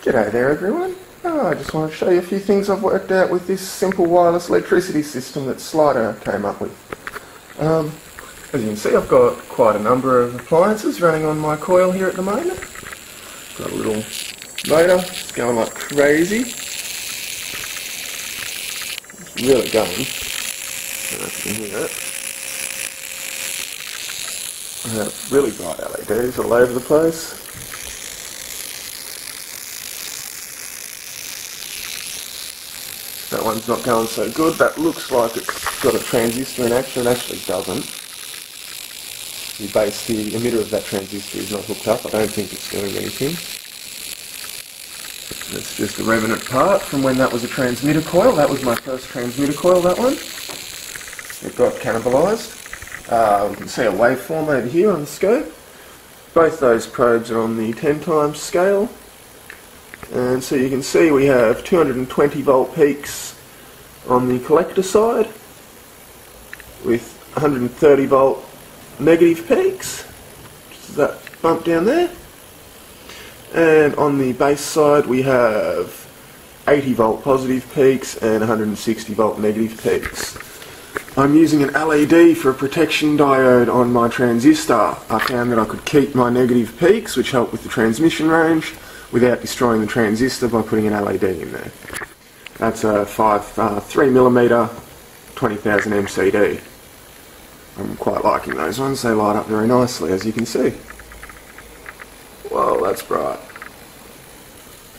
G'day there everyone. I just want to show you a few things I've worked out with this simple wireless electricity system that Slider came up with. As you can see, I've got quite a number of appliances running on my coil here at the moment. Got a little motor, it's going like crazy. It's really going. I don't know if you can hear it. I have really bright LEDs all over the place. That one's not going so good. That looks like it's got a transistor in action. It actually doesn't. The base, the emitter of that transistor is not hooked up. I don't think it's doing anything. That's just a remnant part from when that was a transmitter coil. That was my first transmitter coil, that one. It got cannibalised. We can see a waveform over here on the scope. Both those probes are on the 10 times scale. And so you can see we have 220 volt peaks on the collector side with 130 volt negative peaks, which is that bump down there. And on the base side we have 80 volt positive peaks and 160 volt negative peaks. I'm using an LED for a protection diode on my transistor. I found that I could keep my negative peaks, which help with the transmission range, without destroying the transistor by putting an LED in there. That's a 3mm 20,000 MCD. I'm quite liking those ones, they light up very nicely as you can see. Whoa, that's bright.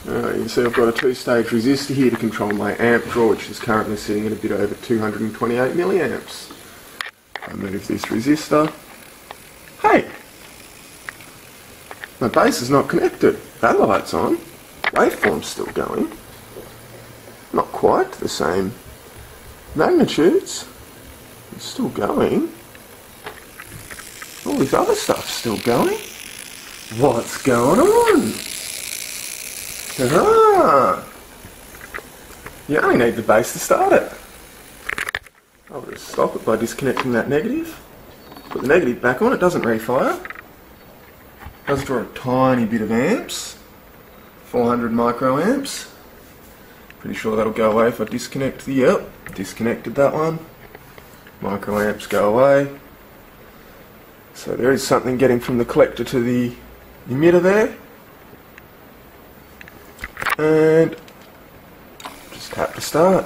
You can see I've got a two-stage resistor here to control my amp draw, which is currently sitting at a bit over 228 milliamps. I move this resistor. Hey! My base is not connected. That light's on. Waveform's still going. Not quite the same magnitudes. It's still going. All this other stuff's still going. What's going on? Hurrah! You only need the base to start it. I'll just stop it by disconnecting that negative. Put the negative back on, it doesn't refire. Does draw a tiny bit of amps, 400 microamps. Pretty sure that'll go away if I disconnect the, yep, disconnected that one. Microamps go away. So there is something getting from the collector to the emitter there. And just tap to start.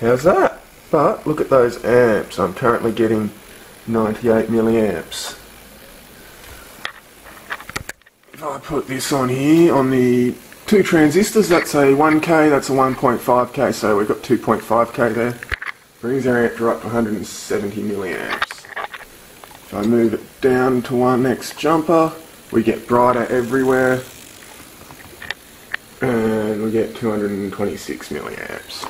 How's that? But look at those amps. I'm currently getting 98 milliamps. If I put this on here, on the two transistors, that's a 1K, that's a 1.5K, so we've got 2.5K there. Brings our amp draw up to 170 milliamps. If I move it down to one next jumper, we get brighter everywhere, and we get 226 milliamps.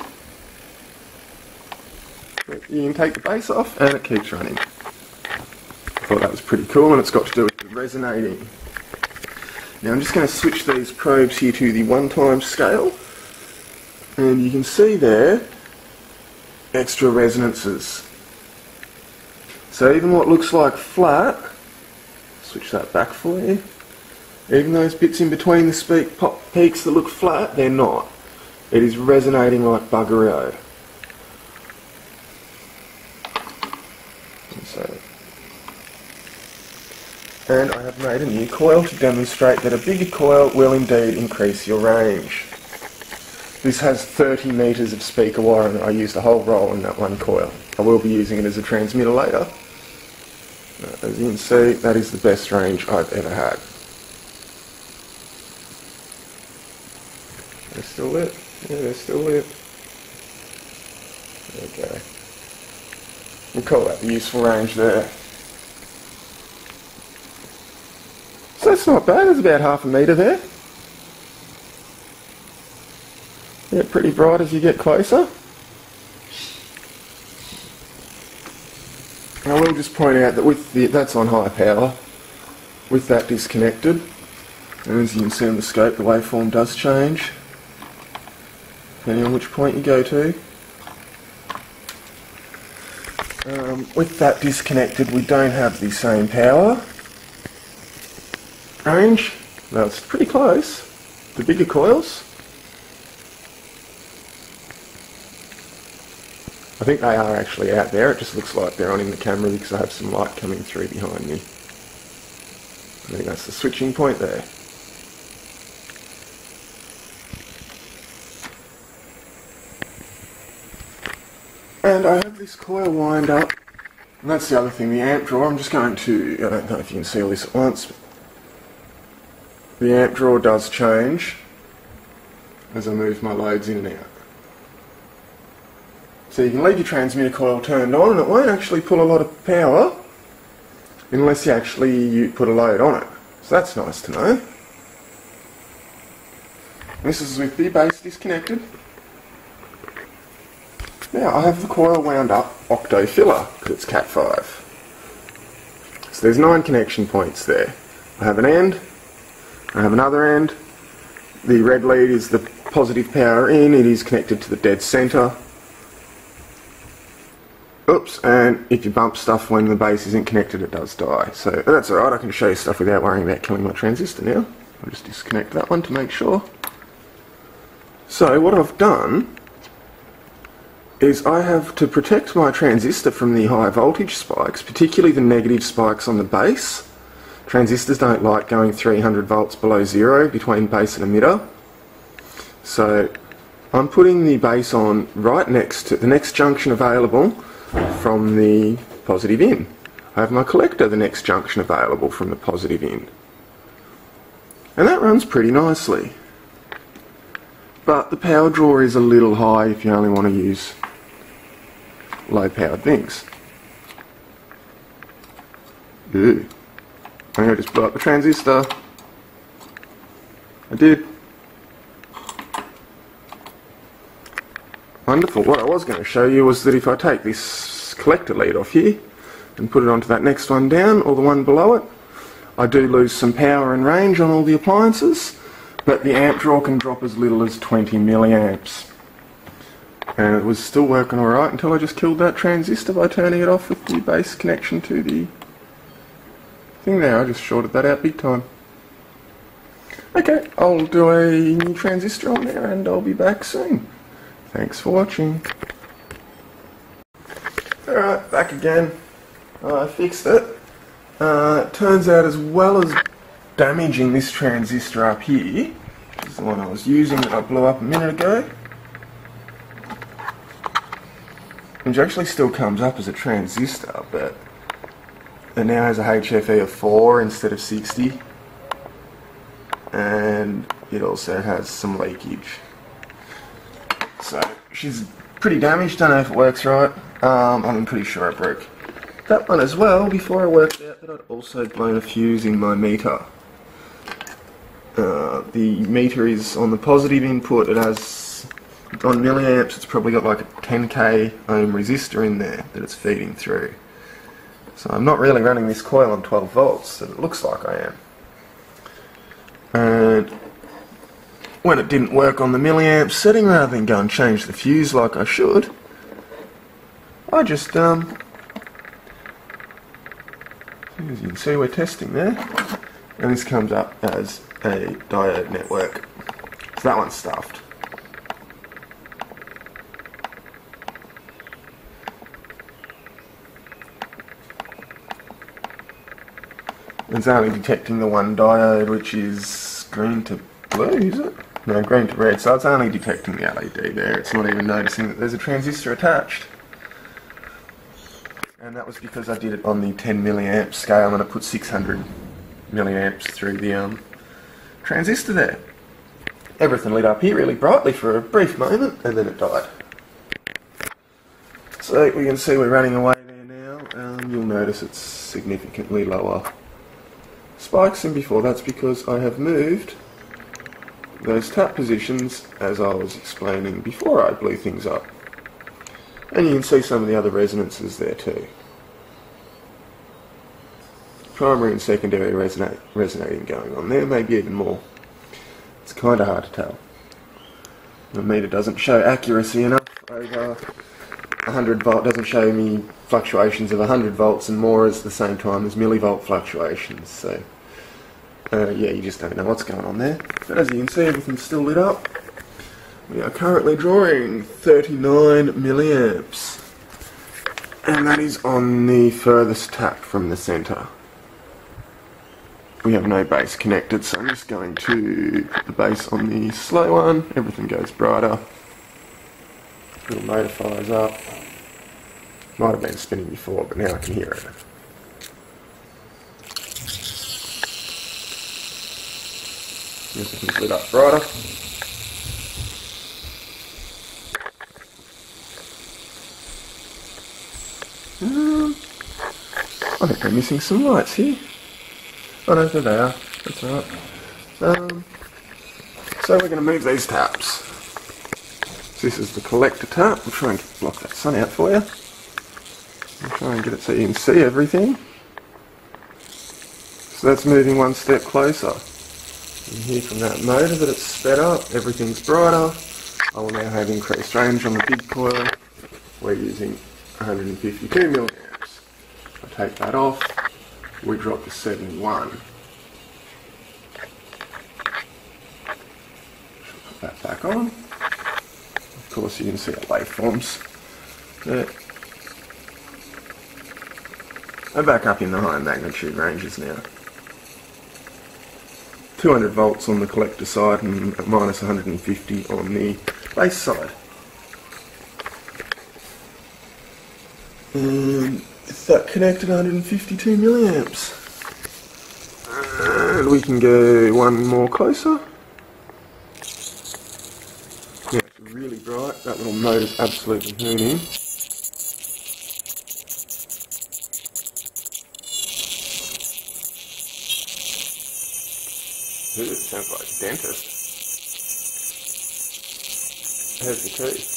You can take the base off, and it keeps running. I thought that was pretty cool, and it's got to do with the resonating. Now I'm just going to switch these probes here to the 1 times scale, and you can see there extra resonances. So even what looks like flat, switch that back for you, even those bits in between the peaks that look flat, they're not. It is resonating like buggeroo. And I have made a new coil to demonstrate that a bigger coil will indeed increase your range. This has 30 metres of speaker wire and I used a whole roll in that one coil. I will be using it as a transmitter later. As you can see, that is the best range I've ever had. They're still lit? Yeah, they're still lit. Okay. We'll call that the useful range there. So that's not bad, there's about half a metre there. Yeah, pretty bright as you get closer. I will just point out that with that's on high power, with that disconnected, and as you can see on the scope the waveform does change, depending on which point you go to. With that disconnected we don't have the same power range, That's pretty close. The bigger coils. I think they are actually out there. It just looks like they're on in the camera because I have some light coming through behind me. I think that's the switching point there. And I have this coil wind up, and that's the other thing, the amp drawer. I'm just going to, I don't know if you can see all this at once, the amp drawer does change as I move my loads in and out. So you can leave your transmitter coil turned on and it won't actually pull a lot of power unless you put a load on it. So that's nice to know. This is with the base disconnected. Now I have the coil wound up Octofilar because it's Cat 5. So there's 9 connection points there. I have an end, I have another end. The red lead is the positive power in, it is connected to the dead centre. Oops, and if you bump stuff when the base isn't connected it does die. So that's alright, I can show you stuff without worrying about killing my transistor now. I'll just disconnect that one to make sure. So what I've done is I have to protect my transistor from the high voltage spikes, particularly the negative spikes on the base. Transistors don't like going 300 volts below zero between base and emitter. So I'm putting the base on right next to the next junction available from the positive in. I have my collector the next junction available from the positive in. And that runs pretty nicely. But the power draw is a little high if you only want to use low powered things. Ew. I'm going to just blow up the transistor. I did. Wonderful. What I was going to show you was that if I take this collector lead off here and put it onto that next one down or the one below it, I do lose some power and range on all the appliances, but the amp draw can drop as little as 20 milliamps. And it was still working alright until I just killed that transistor by turning it off with the base connection to the thing there. I just shorted that out big time. Okay, I'll do a new transistor on there and I'll be back soon. Thanks for watching. Alright, back again. I fixed it. It turns out as well as damaging this transistor up here, which is the one I was using that I blew up a minute ago, which actually still comes up as a transistor, but it now has a HFE of 4 instead of 60, and it also has some leakage. So she's pretty damaged, don't know if it works right. I'm pretty sure I broke that one as well before I worked out that I'd also blown a fuse in my meter. The meter is on the positive input, it has, on milliamps, it's probably got like a 10k ohm resistor in there that it's feeding through. So I'm not really running this coil on 12 volts, that it looks like I am. And when it didn't work on the milliamp setting, rather than go and change the fuse like I should, I just, as you can see we're testing there, and this comes up as a diode network. So that one's stuffed. It's only detecting the one diode, which is green to blue, is it? No, green to red, so it's only detecting the LED there. It's not even noticing that there's a transistor attached. And that was because I did it on the 10 milliamp scale and I put 600 milliamps through the transistor there. Everything lit up here really brightly for a brief moment and then it died. So we can see we're running away there now. You'll notice it's significantly lower spikes than before. That's because I have moved those tap positions as I was explaining before I blew things up. And you can see some of the other resonances there too. Primary and secondary resonating going on there, maybe even more. It's kind of hard to tell. The meter doesn't show accuracy enough over 100 volt, doesn't show me fluctuations of 100 volts and more at the same time as millivolt fluctuations. So Yeah, you just don't know what's going on there. But as you can see, everything's still lit up. We are currently drawing 39 milliamps. And that is on the furthest tap from the centre. We have no base connected, so I'm just going to put the base on the slow one. Everything goes brighter. Little motor fires up. Might have been spinning before, but now I can hear it. Everything's lit up brighter. I think we're missing some lights here. Oh no, there they are. That's alright. So we're going to move these taps. So this is the collector tap. I'll try and block that sun out for you. I'll try and get it so you can see everything. So that's moving one step closer. You can hear from that motor that it's sped up, everything's brighter. I will now have increased range on the big coil. We're using 152 milliamps. I take that off, we drop to 71. Put that back on. Of course you can see our waveforms. They're back up in the high magnitude ranges now. 200 volts on the collector side and minus 150 on the base side. And is that connected 152 milliamps? And we can go one more closer. Yeah, it's really bright. That little motor's absolutely hooning. Ooh, it sounds like a dentist. How's your teeth?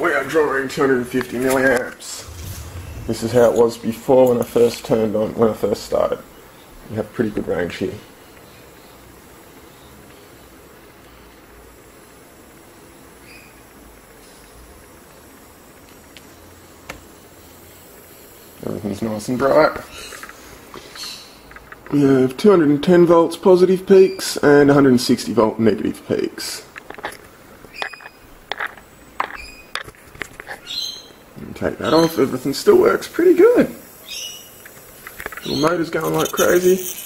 We are drawing 250 milliamps. This is how it was before when I first started. We have pretty good range here. Everything's nice and bright. We have 210 volts positive peaks and 160 volt negative peaks. And take that off, everything still works pretty good. Little motor's going like crazy.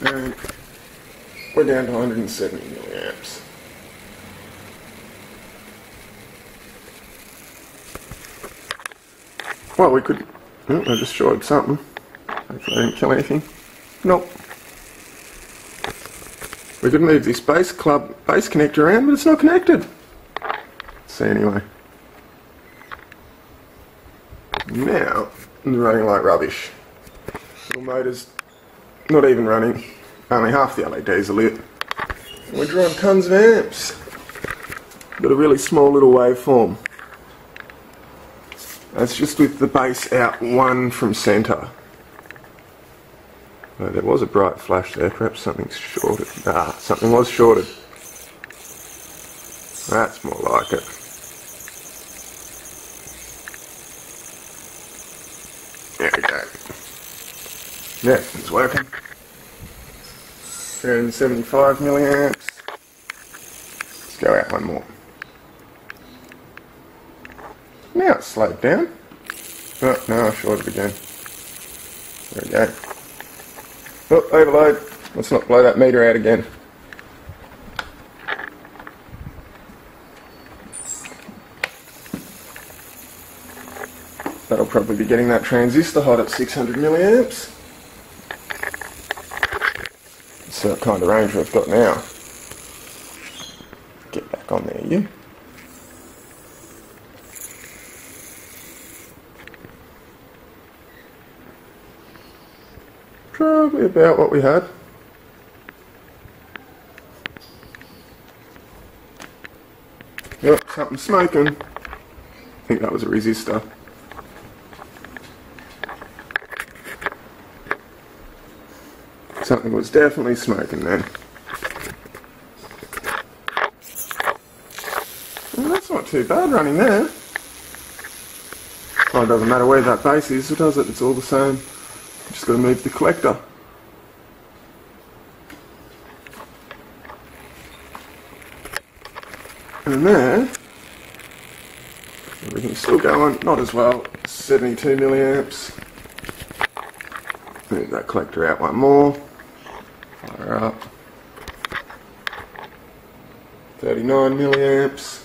And we're down to 170 milliamps. Well, we could... Oh, I just shorted something. Hopefully I didn't kill anything. Nope. We could move this base connector around, but it's not connected. Let's see anyway. Now, it's running like rubbish. Little motor's not even running. Only half the LEDs are lit. We're drawing tons of amps. Got a really small little waveform. That's just with the base out one from centre. There was a bright flash there, perhaps something's shorted. Ah, something was shorted. That's more like it. There we go. Yeah, it's working. 375 milliamps. Let's go out one more. Now it's slowed down. Oh, no, I shorted again. There we go. Oh, overload. Let's not blow that meter out again. That'll probably be getting that transistor hot at 600 milliamps. That's the kind of range we've got now. Get back on there, you. Probably about what we had. Yep, something smoking. I think that was a resistor. Something was definitely smoking then. Well, that's not too bad running there. Oh, it doesn't matter where that base is, does it? It's all the same. Just got to move the collector. And there, everything's still going, not as well. 72 milliamps. Move that collector out one more. Fire up. 39 milliamps.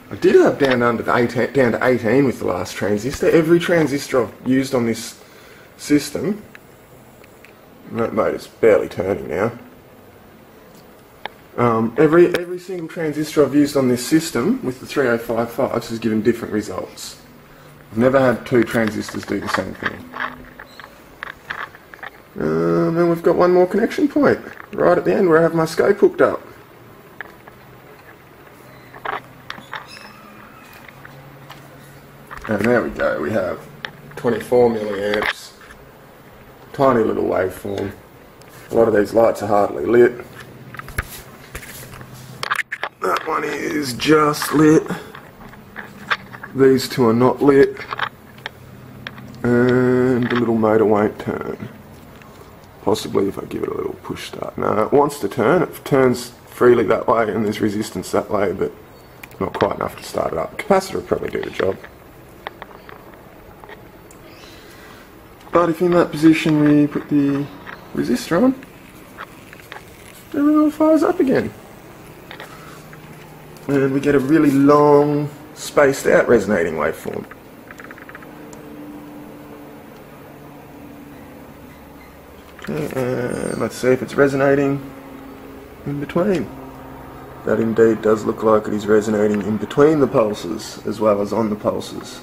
I did have down to 18 with the last transistor. Every transistor I've used on this system, that motor's barely turning now. Every single transistor I've used on this system with the 3055s has given different results. I've never had two transistors do the same thing. And we've got one more connection point right at the end where I have my scope hooked up. And there we go, we have 24 milliamps, tiny little waveform. A lot of these lights are hardly lit. That one is just lit. These two are not lit. And the little motor won't turn. Possibly if I give it a little push start. No, it wants to turn. It turns freely that way and there's resistance that way, but not quite enough to start it up. Capacitor will probably do the job. But if in that position we put the resistor on, everything all fires up again. And we get a really long, spaced out resonating waveform. Okay, and let's see if it's resonating in between. That indeed does look like it is resonating in between the pulses as well as on the pulses.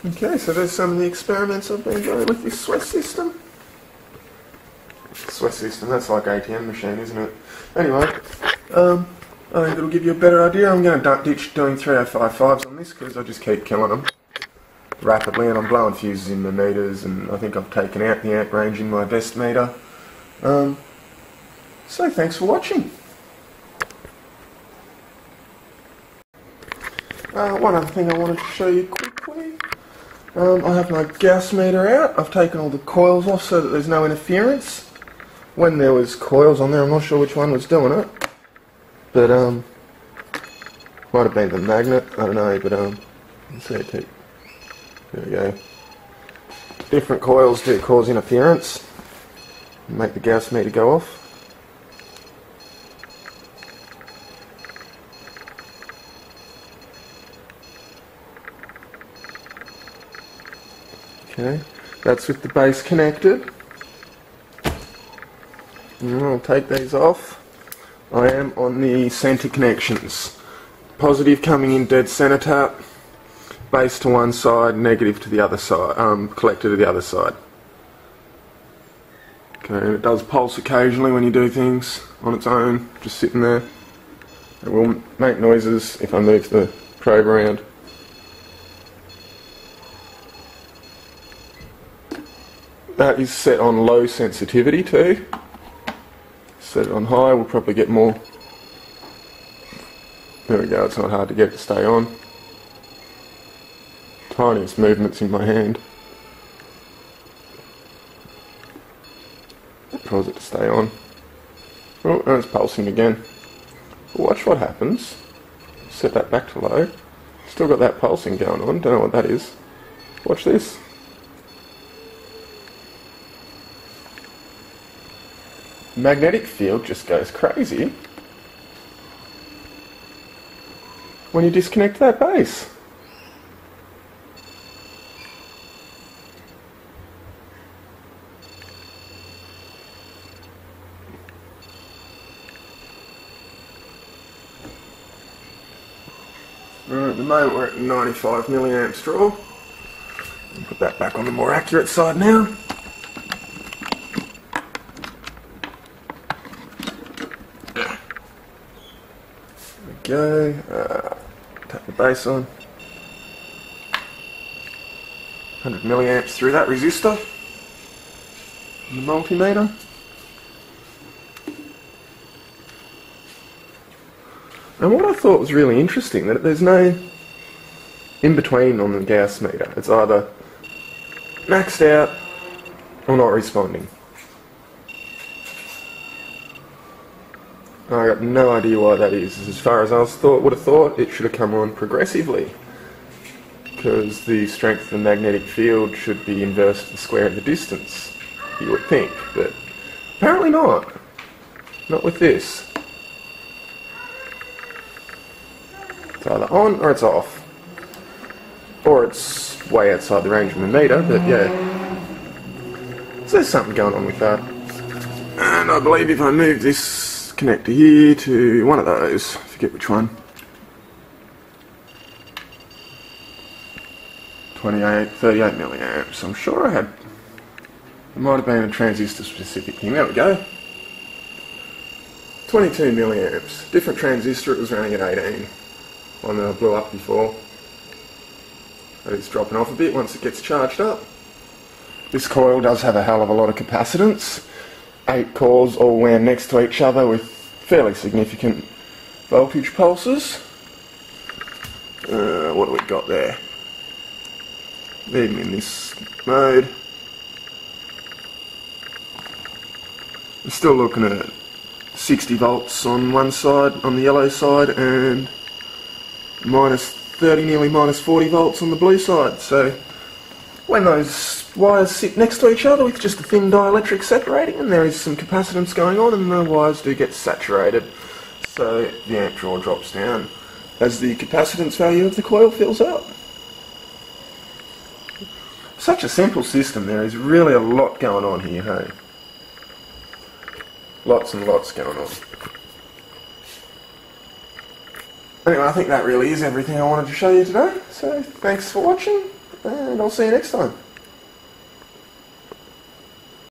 Okay, so there's some of the experiments I've been doing with this Swiss system. Swiss system, that's like ATM machine, isn't it? Anyway, I think it'll give you a better idea. I'm going to ditch doing 3055s on this because I just keep killing them rapidly and I'm blowing fuses in my meters and I think I've taken out the amp range in my best meter. So thanks for watching. One other thing I wanted to show you quickly. I have my Gauss meter out. I've taken all the coils off so that there's no interference. When there was coils on there, I'm not sure which one was doing it. But, might have been the magnet, I don't know, but, let's see it too. There we go. Different coils do cause interference. Make the Gauss meter go off. Okay, that's with the base connected. And I'll take these off. I am on the centre connections. Positive coming in dead centre tap, base to one side, negative to the other side, collector to the other side. Okay, and it does pulse occasionally when you do things on its own, just sitting there. It will make noises if I move the probe around. That is set on low sensitivity too. Set it on high, we'll probably get more. There we go, it's not hard to get it to stay on. Tiniest movements in my hand. Cause it to stay on. Oh, and it's pulsing again. Watch what happens. Set that back to low. Still got that pulsing going on, don't know what that is. Watch this. Magnetic field just goes crazy when you disconnect that base. At the moment we're at 95 milliamps draw. Put that back on the more accurate side now. go. Tap the base on. 100 milliamps through that resistor. The multimeter. And what I thought was really interesting, that there's no in-between on the Gauss meter. It's either maxed out or not responding. I got no idea why that is. As far as I would have thought, it should have come on progressively, because the strength of the magnetic field should be inverse to the square of the distance, you would think, but apparently not. Not with this. It's either on or it's off. Or it's way outside the range of the meter, but yeah. So there's something going on with that. And I believe if I move this connector here to one of those, I forget which one. 38 milliamps. I'm sure I had, it might have been a transistor specific thing. There we go. 22 milliamps. Different transistor, it was running at 18. One that I blew up before. But it's dropping off a bit once it gets charged up. This coil does have a hell of a lot of capacitance. 8 cores all wound next to each other with fairly significant voltage pulses. What do we got there? Even in this mode, we're still looking at 60 volts on one side, on the yellow side, and minus 30, nearly minus 40 volts on the blue side. So when those wires sit next to each other with just a thin dielectric separating, and there is some capacitance going on, and the wires do get saturated, so the amp draw drops down as the capacitance value of the coil fills up. Such a simple system. There is really a lot going on here, hey? Lots and lots going on. Anyway, I think that really is everything I wanted to show you today. So thanks for watching, and I'll see you next time.